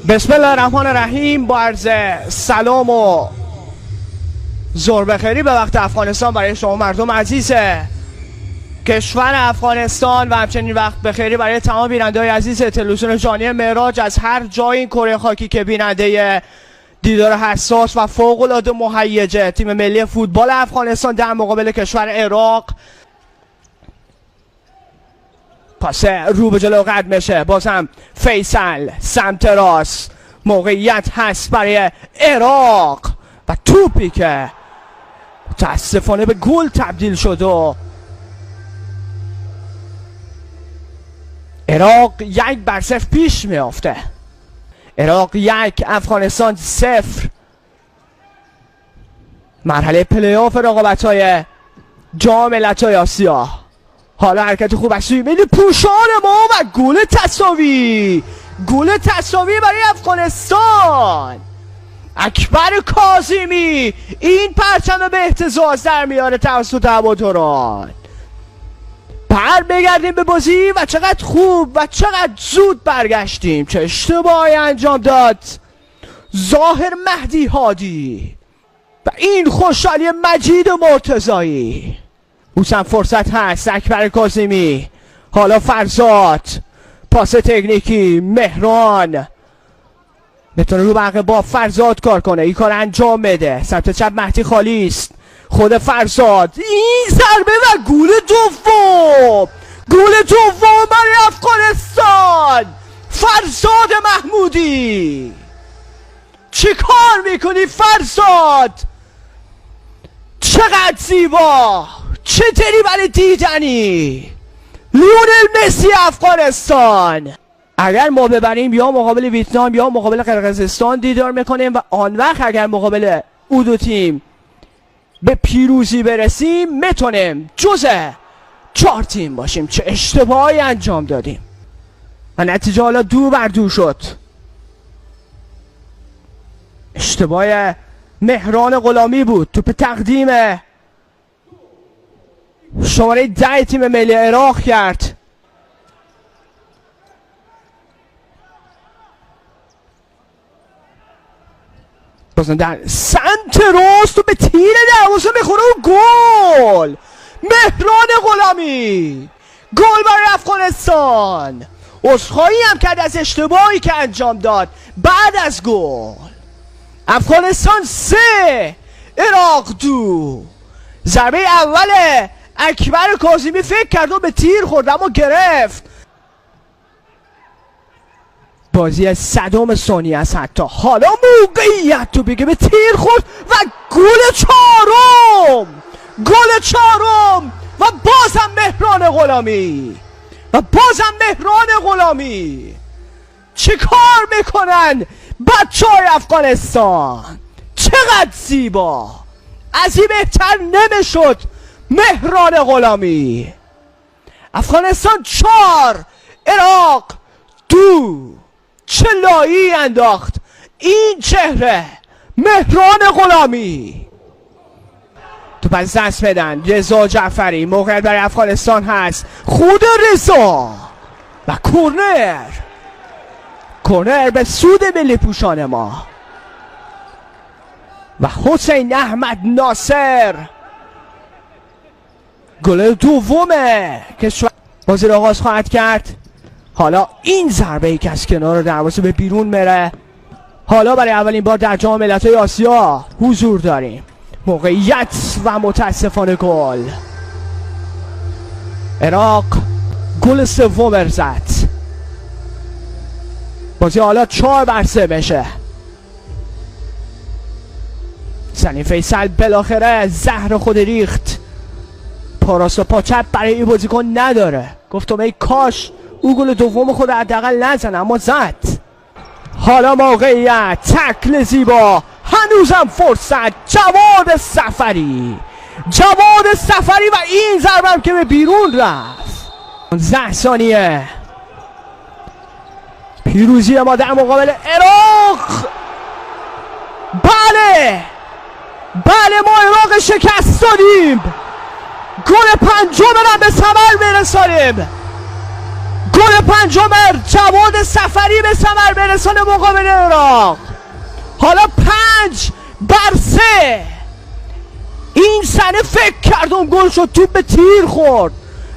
بسم الله الرحمن الرحیم. با عرض سلام و ظهر بخیری به وقت افغانستان برای شما مردم عزیز کشور افغانستان و همچنین وقت بخیری برای تمام بیننده‌های عزیز تلویزیون جهانی معراج از هر جای این کره خاکی که بیننده دیدار حساس و فوق‌العاده مهیج تیم ملی فوتبال افغانستان در مقابل کشور عراق. پاس رو به جلو قد میشه، بازم فیصل سمت راست، موقعیت هست برای عراق و توپی که متاسفانه به گل تبدیل شد و عراق 1-0 پیش میافته. عراق 1 افغانستان 0. مرحله پلی آف رقابت‌های جام ملت‌های آسیا. حالا حرکت خوب از سوی ملی پوشان ما و گل تساوی، گل تساوی برای افغانستان. اکبر کاظمی این پرچم به اهتزاز در میاره توسط هواداران. بگردیم به بازی و چقدر خوب و چقدر زود برگشتیم. چه اشتباهی انجام داد ظاهر مهدی هادی و این خوشحالی مجید مرتضایی. اوسم فرصت هست. اکبر کاظمی، حالا فرزاد، پاس تکنیکی، مهران میتونه رو برقه با فرزاد کار کنه، این کار انجام بده. سمت چپ مهدی خالی است، خود فرزاد، این ضربه و گل دوم، گل دوم برای افغانستان. فرزاد محمودی چی کار میکنی فرزاد؟ چقدر زیبا، چه دریبل دیدنی. لیونل مسی افغانستان. اگر ما ببریم یا مقابل ویتنام یا مقابل قرقیزستان دیدار میکنیم و آن وقت اگر مقابل او دو تیم به پیروزی برسیم میتونیم جزء 4 تیم باشیم. چه اشتباهی انجام دادیم و نتیجه حالا 2-2 شد. اشتباه مهران غلامی بود. توپ تقدیم شماره 10 تیم ملی عراق کرد. بازم در سمت راست و به تیر دروازه میخوره و گل. مهران غلامی، گل برای افغانستان. عذرخواهی هم کرد از اشتباهی که انجام داد بعد از گل. افغانستان 3 عراق 2. ضربه اول اکبر کاظمی فکر کرد و به تیر خورد اما گرفت. بازی 100 ثانیه است حتی. حالا موقعیت تو بگه به تیر خورد و گل 4، گل 4 و بازم مهران غلامی و بازم مهران غلامی. چه کار میکنن بچه‌های افغانستان؟ چقدر زیبا، از این بهتر نمیشد. مهران غلامی. افغانستان 4 عراق 2. چه لایی انداخت این چهره مهران غلامی. تو پس دست بدن رضا جعفری. موقعیت برای افغانستان هست، خود رضا و کورنر به سود ملی پوشان ما و حسین احمد ناصر. گل دومه کشور بازی رو آغاز خواهد کرد. حالا این ضربه ای که از کنار دروازه به بیرون میره. حالا برای اولین بار در جام ملت‌های آسیا حضور داریم. موقعیت و متاسفانه گل. عراق گل سوم زد. بازی حالا 4-3 بشه. سنی فیصل بالاخره زهر خود ریخت. پاراس و پاچپ برای این بازیکن نداره. گفتم ای کاش او گل دوم خود حداقل نزنه اما زد. حالا موقعیت، تکل زیبا، هنوزم فرصت. جواد سفری و این ضربه که به بیرون رفت. 10 ثانیه پیروزی ما در مقابل عراق. بله ما عراق شکست دادیم. گل 5 را به ثمر برسانیم. گل پنجم جواد سفری به ثمر برسانه مقابل عراق. حالا 5-3. این سنه فکر کردم گل شد، توپ به تیر خورد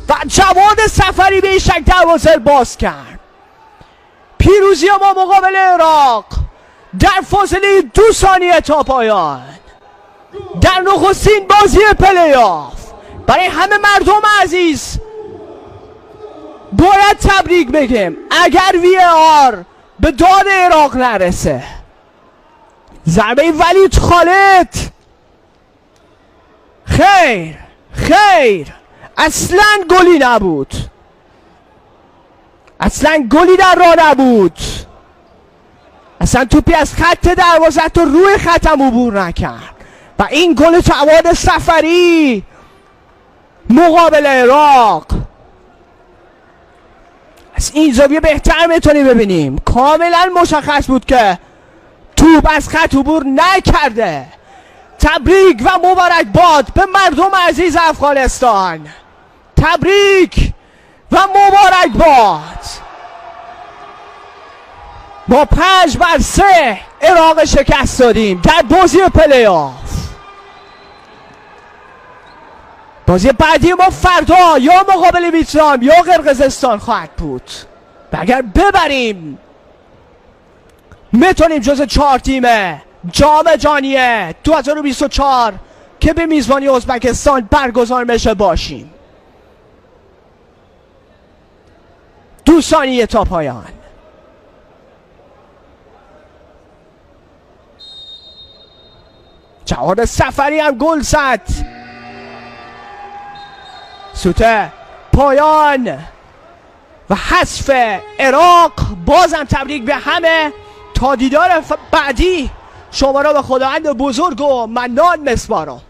و جواد سفری به این شکل دروازه باز کرد. پیروزی ما مقابل عراق در فاصله 2 ثانیه تا پایان در نخستین بازی پلی آف. برای همه مردم عزیز باید تبریک بگیم اگر VAR به داد عراق نرسه. ضربه ولید خالد، خیر اصلا گلی نبود، اصلا گلی در راه نبود، اصلا توپی از خط دروازه تا روی خطم عبور نکرد و این گل جواد سفری مقابل عراق. از این زاویه بهتر میتونیم ببینیم، کاملا مشخص بود که توپ از خط عبور نکرده. تبریک و مبارک باد به مردم عزیز افغانستان، تبریک و مبارک باد. با 5-3 عراق شکست دادیم در بازی پلی آف. بازی بعدی ما فردا یا مقابل ویتنام یا قرقیزستان خواهد بود و اگر ببریم میتونیم جز 4 تیم جام جهانی 2024 که به میزبانی ازبکستان برگزار میشه باشیم. 2 ثانیه تا پایان. جواد سفری هم گل زد. سوته پایان و حذف عراق. بازم تبریک به همه. تا دیدار بعدی شما را به خداوند بزرگ و منان میسپارم.